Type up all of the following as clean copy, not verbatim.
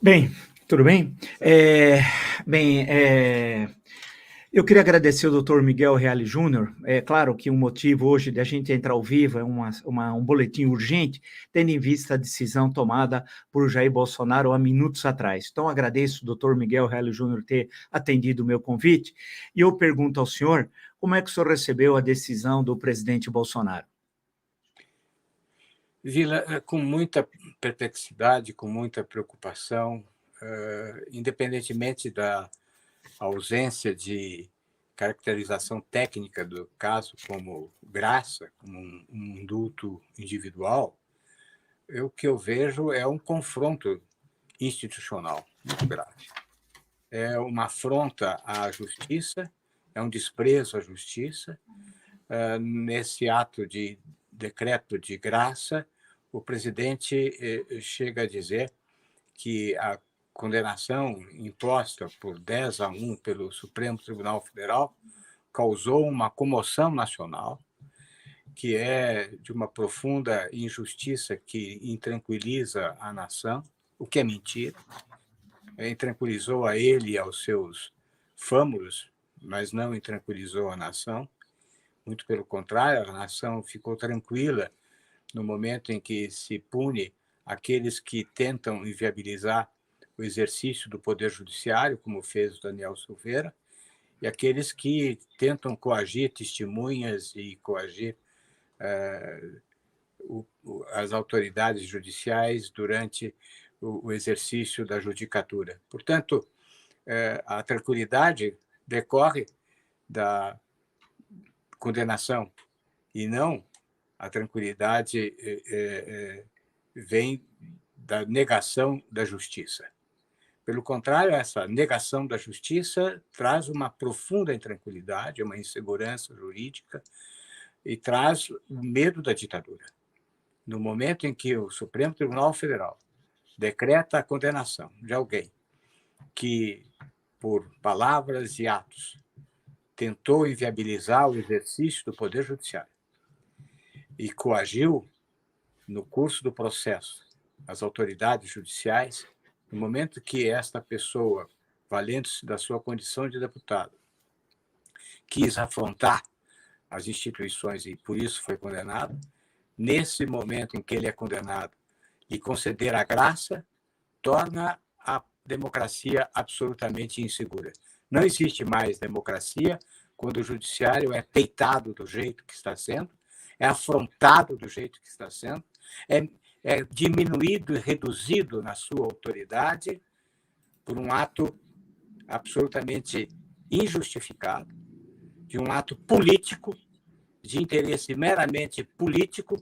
Bem, tudo bem? Eu queria agradecer ao doutor Miguel Reale Júnior. É claro que o motivo hoje de a gente entrar ao vivo é um boletim urgente, tendo em vista a decisão tomada por Jair Bolsonaro há minutos atrás. Então, agradeço ao doutor Miguel Reale Júnior ter atendido o meu convite, e eu pergunto ao senhor, como é que o senhor recebeu a decisão do presidente Bolsonaro? Vila, com muita perplexidade, com muita preocupação, independentemente da ausência de caracterização técnica do caso como graça, como um indulto individual, o que eu vejo é um confronto institucional muito grave. É uma afronta à justiça, é um desprezo à justiça. Nesse ato de decreto de graça, o presidente chega a dizer que a condenação imposta por 10-1 pelo Supremo Tribunal Federal causou uma comoção nacional, que é de uma profunda injustiça que intranquiliza a nação, o que é mentira. Intranquilizou a ele e aos seus fâmulos, mas não intranquilizou a nação. Muito pelo contrário, a nação ficou tranquila no momento em que se pune aqueles que tentam inviabilizar o exercício do Poder Judiciário, como fez o Daniel Silveira, e aqueles que tentam coagir testemunhas e coagir as autoridades judiciais durante o exercício da judicatura. Portanto, a tranquilidade decorre da condenação e não a tranquilidade vem da negação da justiça. Pelo contrário, essa negação da justiça traz uma profunda intranquilidade, uma insegurança jurídica e traz o medo da ditadura. No momento em que o Supremo Tribunal Federal decreta a condenação de alguém que, por palavras e atos, tentou inviabilizar o exercício do Poder Judiciário e coagiu, no curso do processo, as autoridades judiciais, no momento que esta pessoa, valendo-se da sua condição de deputado, quis afrontar as instituições e por isso foi condenado, nesse momento em que ele é condenado e conceder a graça, torna a democracia absolutamente insegura. Não existe mais democracia quando o judiciário é peitado do jeito que está sendo, é afrontado do jeito que está sendo, é diminuído e reduzido na sua autoridade por um ato absolutamente injustificado, de um ato político, de interesse meramente político,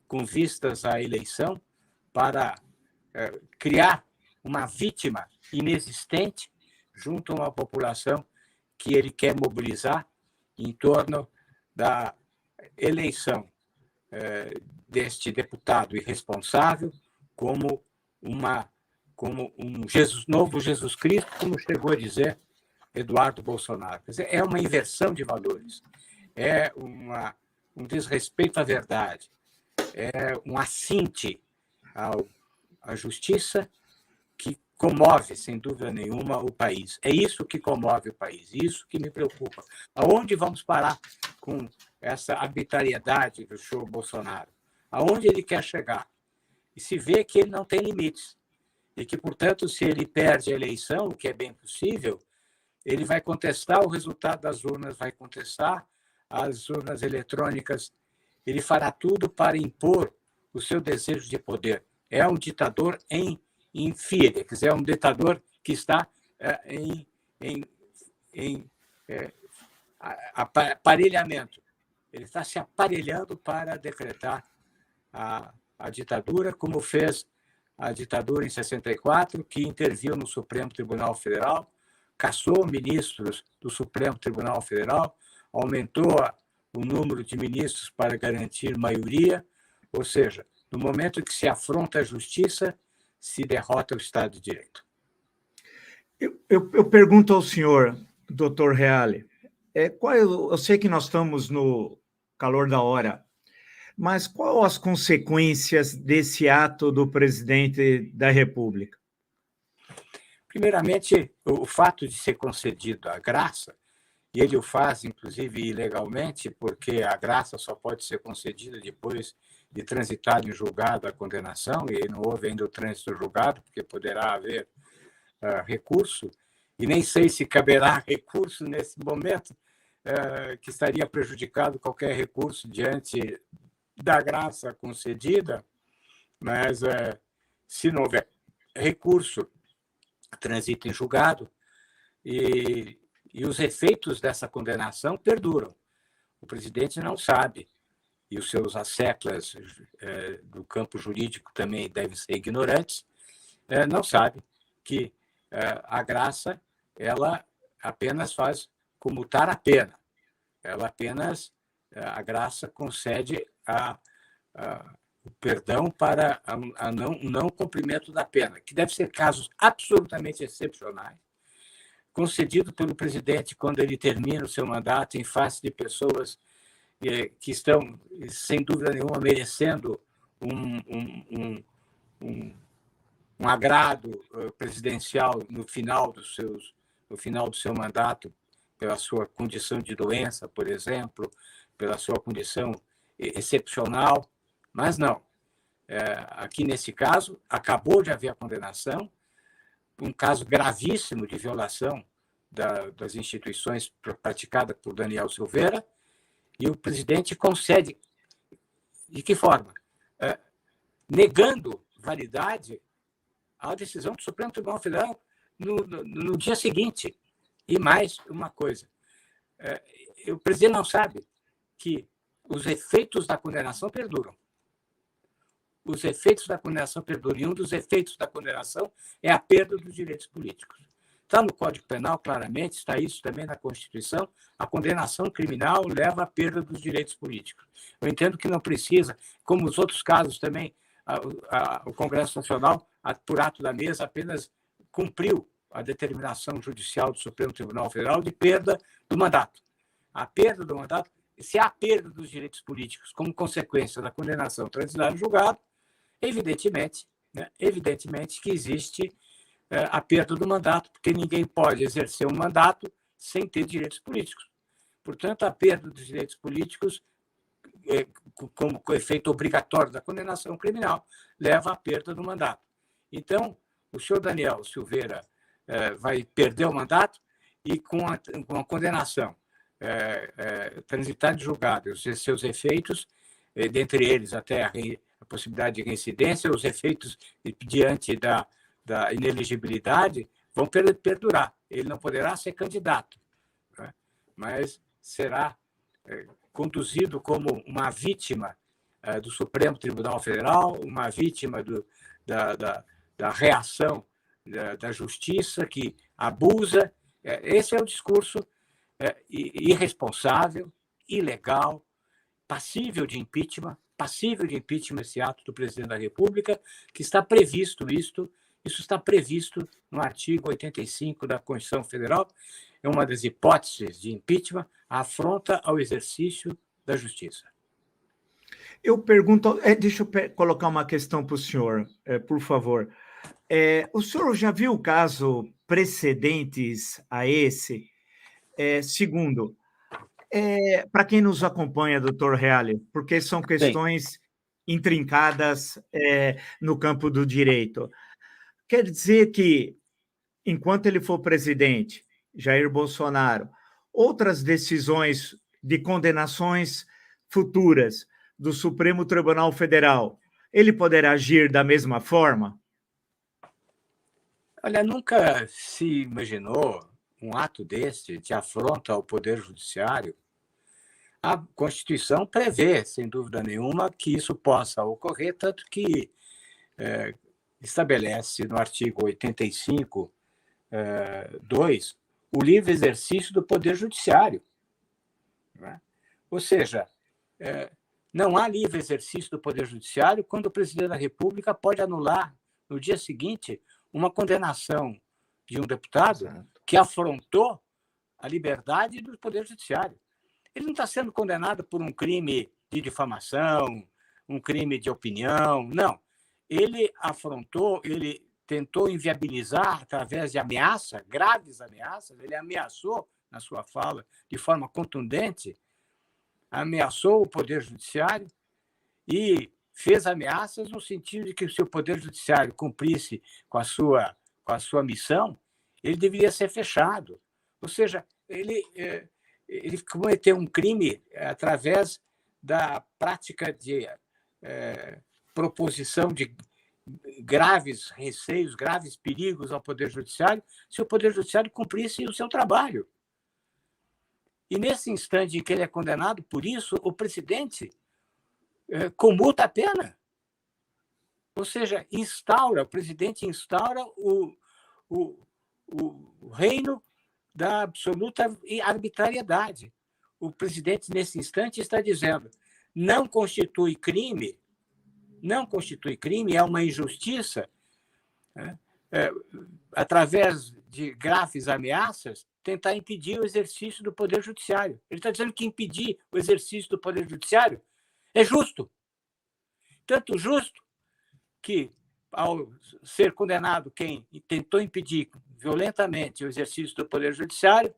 com vistas à eleição, para criar uma vítima inexistente junto a uma população que ele quer mobilizar em torno da eleição deste deputado irresponsável como um novo Jesus Cristo, como chegou a dizer Eduardo Bolsonaro. Quer dizer, é uma inversão de valores, é um desrespeito à verdade, é um assinte à justiça que comove, sem dúvida nenhuma, o país. É isso que comove o país, isso que me preocupa. Aonde vamos parar com essa arbitrariedade do show Bolsonaro? Aonde ele quer chegar? E se vê que ele não tem limites. E que, portanto, se ele perde a eleição, o que é bem possível, ele vai contestar o resultado das urnas, vai contestar as urnas eletrônicas, ele fará tudo para impor o seu desejo de poder. É um ditador em fíria, quer dizer, é um ditador que está em aparelhamento. Ele está se aparelhando para decretar a ditadura, como fez a ditadura em 64, que interviu no Supremo Tribunal Federal, cassou ministros do Supremo Tribunal Federal, aumentou o número de ministros para garantir maioria, ou seja, no momento que se afronta a justiça, se derrota o Estado de Direito. Eu pergunto ao senhor, doutor Reale, eu sei que nós estamos no calor da hora, Mas qual as consequências desse ato do presidente da República? Primeiramente, o fato de ser concedido a graça, e ele o faz, inclusive, ilegalmente, porque a graça só pode ser concedida depois de transitado em julgado a condenação, e não houve ainda o trânsito julgado, porque poderá haver recurso, e nem sei se caberá recurso nesse momento, que estaria prejudicado qualquer recurso diante da graça concedida, mas se não houver recurso, transita em julgado e os efeitos dessa condenação perduram. O presidente não sabe, e os seus asseclas do campo jurídico também devem ser ignorantes, não sabe que a graça ela apenas faz comutar a pena. Ela apenas, a graça concede o perdão para a não cumprimento da pena, que deve ser casos absolutamente excepcionais, concedido pelo presidente quando ele termina o seu mandato em face de pessoas que estão, sem dúvida nenhuma, merecendo um agrado presidencial no final do seu mandato, pela sua condição de doença, por exemplo, pela sua condição excepcional, mas não. Aqui, nesse caso, acabou de haver a condenação, um caso gravíssimo de violação das instituições praticada por Daniel Silveira, e o presidente concede. De que forma? Negando validade à decisão do Supremo Tribunal Federal no dia seguinte. E mais uma coisa, o presidente não sabe que os efeitos da condenação perduram. Os efeitos da condenação perduram. E um dos efeitos da condenação é a perda dos direitos políticos. Está no Código Penal, claramente, está isso também na Constituição, a condenação criminal leva à perda dos direitos políticos. Eu entendo que não precisa, como os outros casos também, o Congresso Nacional, por ato da mesa, apenas cumpriu a determinação judicial do Supremo Tribunal Federal de perda do mandato. A perda do mandato, se há perda dos direitos políticos como consequência da condenação transitada em julgado, evidentemente que existe a perda do mandato, porque ninguém pode exercer um mandato sem ter direitos políticos. Portanto, a perda dos direitos políticos, como efeito obrigatório da condenação criminal, leva à perda do mandato. Então, o senhor Daniel Silveira vai perder o mandato e, com a condenação transitada em julgado, os seus efeitos, dentre eles até a possibilidade de reincidência, os efeitos diante da inelegibilidade vão perdurar. Ele não poderá ser candidato, né? Mas será conduzido como uma vítima do Supremo Tribunal Federal, uma vítima da reação da justiça que abusa. Esse é o discurso irresponsável, ilegal, passível de impeachment esse ato do presidente da República, que está previsto isso está previsto no artigo 85 da Constituição Federal, é uma das hipóteses de impeachment, a afronta ao exercício da justiça. Eu pergunto, deixa eu colocar uma questão para o senhor, por favor. O senhor já viu caso precedentes a esse? Segundo, para quem nos acompanha, doutor Reale, porque são questões Sim. intrincadas no campo do direito. Quer dizer que, enquanto ele for presidente, Jair Bolsonaro, outras decisões de condenações futuras do Supremo Tribunal Federal, ele poderá agir da mesma forma? Olha, nunca se imaginou um ato deste de afronta ao Poder Judiciário. A Constituição prevê, sem dúvida nenhuma, que isso possa ocorrer, tanto que estabelece no artigo 85, 2, o livre exercício do Poder Judiciário. Né? Ou seja, não há livre exercício do Poder Judiciário quando o presidente da República pode anular, no dia seguinte, uma condenação de um deputado que afrontou a liberdade do Poder Judiciário. Ele não está sendo condenado por um crime de difamação, um crime de opinião. Não. Ele afrontou, ele tentou inviabilizar através de ameaça, graves ameaças. Ele ameaçou, na sua fala, de forma contundente, ameaçou o Poder Judiciário e fez ameaças no sentido de que, se o Poder Judiciário cumprisse com a sua missão, ele deveria ser fechado. Ou seja, ele cometeu um crime através da prática de proposição de graves receios, graves perigos ao Poder Judiciário, se o Poder Judiciário cumprisse o seu trabalho. E, nesse instante em que ele é condenado por isso, o presidente comuta a pena. Ou seja, o presidente instaura o reino da absoluta arbitrariedade. O presidente, nesse instante, está dizendo: não constitui crime, é uma injustiça, através de graves ameaças, tentar impedir o exercício do Poder Judiciário. Ele está dizendo que impedir o exercício do Poder Judiciário é justo. Tanto justo que, ao ser condenado quem tentou impedir violentamente o exercício do Poder Judiciário,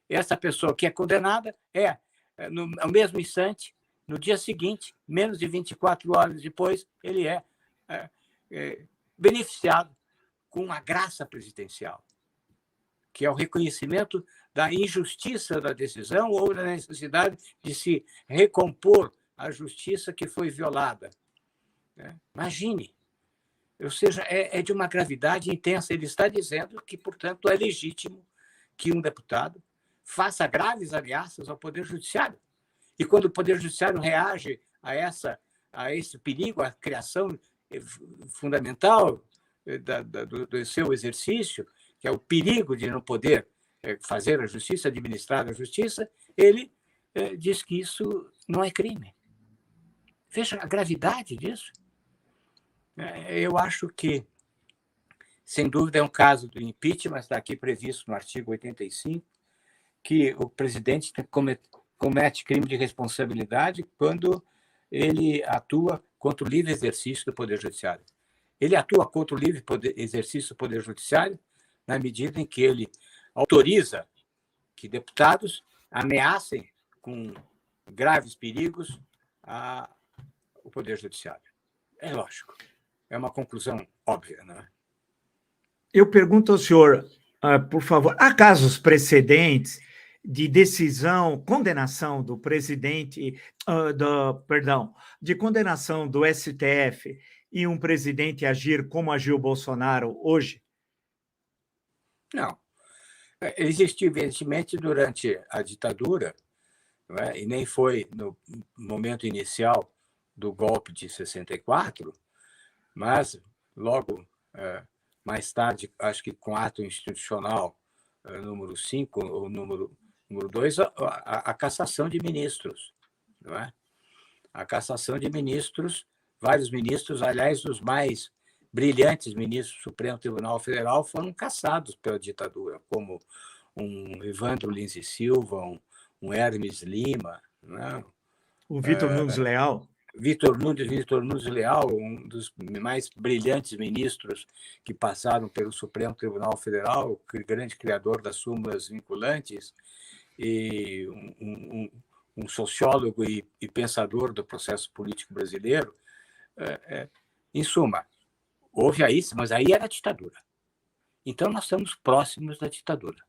essa pessoa que é condenada no mesmo instante, no dia seguinte, menos de 24 horas depois, ele é beneficiado com a graça presidencial, que é o reconhecimento da injustiça da decisão ou da necessidade de se recompor a justiça que foi violada. Imagine. Ou seja, é de uma gravidade intensa. Ele está dizendo que, portanto, é legítimo que um deputado faça graves ameaças ao Poder Judiciário. E quando o Poder Judiciário reage a esse perigo, a criação fundamental do seu exercício, que é o perigo de não poder fazer a justiça, administrar a justiça, ele diz que isso não é crime. Veja a gravidade disso. Eu acho que, sem dúvida, é um caso do impeachment, está aqui previsto no artigo 85, que o presidente comete crime de responsabilidade quando ele atua contra o livre exercício do Poder Judiciário. Ele atua contra o livre exercício do Poder Judiciário na medida em que ele autoriza que deputados ameacem com graves perigos o Poder Judiciário. É lógico. É uma conclusão óbvia, não é? Eu pergunto ao senhor, por favor, há casos precedentes de decisão, condenação do presidente, de condenação do STF e um presidente agir como agiu Bolsonaro hoje? Não. Existiu, evidentemente, durante a ditadura, não é? E nem foi no momento inicial do golpe de 64, mas logo mais tarde, acho que com ato institucional número 5 ou número 2, a cassação de ministros, não é? A cassação de ministros, vários ministros, aliás, os mais brilhantes ministros do Supremo Tribunal Federal foram cassados pela ditadura, como um Evandro Lins e Silva, um Hermes Lima, não é? O Vitor Nunes Leal. Vitor Nunes Leal, um dos mais brilhantes ministros que passaram pelo Supremo Tribunal Federal, o grande criador das súmulas vinculantes, e um sociólogo e pensador do processo político brasileiro. Em suma, houve mas aí era a ditadura. Então, nós estamos próximos da ditadura,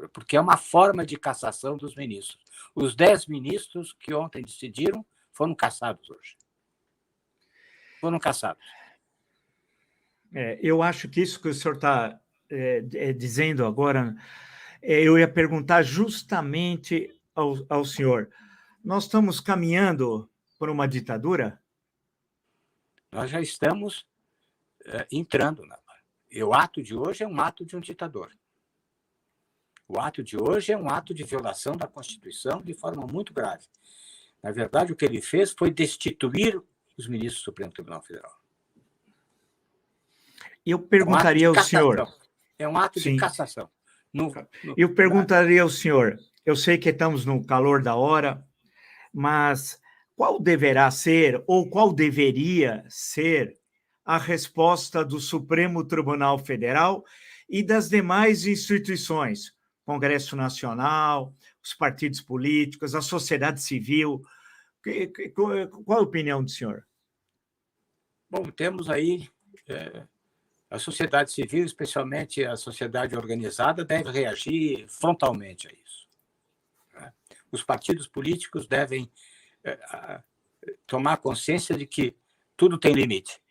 porque é uma forma de cassação dos ministros. Os 10 ministros que ontem decidiram foram cassados hoje. Foram cassados. Eu acho que isso que o senhor está dizendo agora, eu ia perguntar justamente ao senhor. Nós estamos caminhando por uma ditadura? Nós já estamos entrando. E o ato de hoje é um ato de um ditador. O ato de hoje é um ato de violação da Constituição de forma muito grave. Na verdade, o que ele fez foi destituir os ministros do Supremo Tribunal Federal. Eu perguntaria ao senhor... É um ato de cassação. Eu perguntaria ao senhor, Eu sei que estamos no calor da hora, mas qual deverá ser, ou qual deveria ser, a resposta do Supremo Tribunal Federal e das demais instituições, Congresso Nacional, os partidos políticos, a sociedade civil? Qual a opinião do senhor? Bom, temos aí a sociedade civil, especialmente a sociedade organizada, deve reagir frontalmente a isso. Os partidos políticos devem tomar consciência de que tudo tem limite.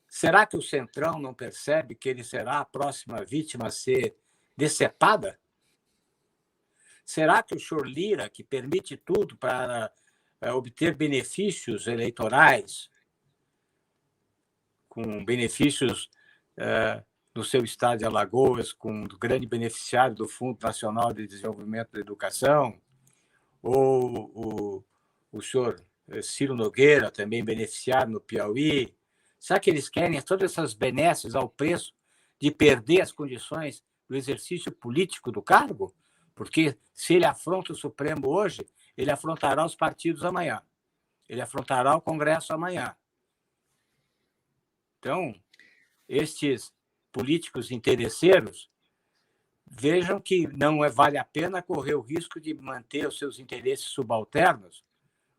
Será que o Centrão não percebe que ele será a próxima vítima a ser decepada? Será que o senhor Lira, que permite tudo para obter benefícios eleitorais, com benefícios no seu estado de Alagoas, com o grande beneficiário do Fundo Nacional de Desenvolvimento da Educação, ou o senhor Ciro Nogueira, também beneficiário no Piauí? Será que eles querem todas essas benesses ao preço de perder as condições do exercício político do cargo? Porque se ele afronta o Supremo hoje, ele afrontará os partidos amanhã. Ele afrontará o Congresso amanhã. Então, estes políticos interesseiros vejam que não vale a pena correr o risco de manter os seus interesses subalternos,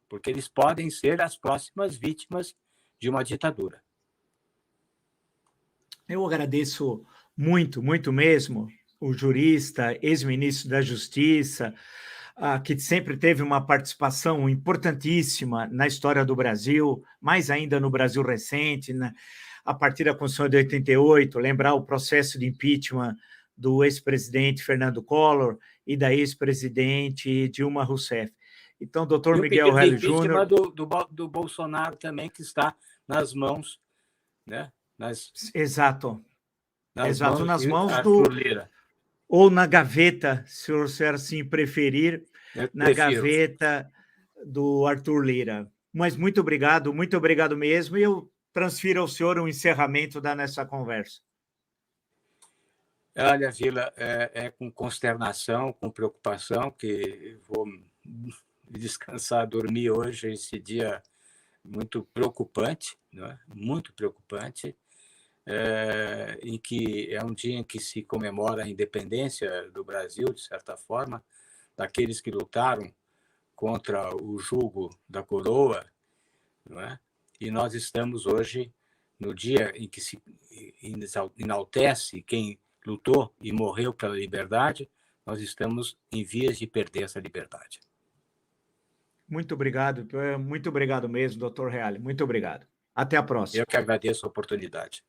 porque eles podem ser as próximas vítimas de uma ditadura. Eu agradeço muito, muito mesmo, o jurista, ex-ministro da Justiça, que sempre teve uma participação importantíssima na história do Brasil, mais ainda no Brasil recente, a partir da Constituição de 88, lembrar o processo de impeachment do ex-presidente Fernando Collor e da ex-presidente Dilma Rousseff. Então, doutor Miguel Reale Júnior... do Bolsonaro também, que está nas mãos, né? Exato. Nas mãos do Lira. Ou na gaveta, se o senhor assim preferir, na gaveta do Arthur Lira. Mas muito obrigado mesmo, e eu transfiro ao senhor o encerramento da nossa conversa. Olha, Vila, é com consternação, com preocupação que vou descansar, dormir hoje, esse dia muito preocupante, não é? Muito preocupante, em que é um dia em que se comemora a independência do Brasil, de certa forma, daqueles que lutaram contra o jugo da coroa, não é? E nós estamos hoje no dia em que se enaltece quem lutou e morreu pela liberdade. Nós estamos em vias de perder essa liberdade. Muito obrigado mesmo, doutor Reale. Muito obrigado. Até a próxima. Eu que agradeço a oportunidade.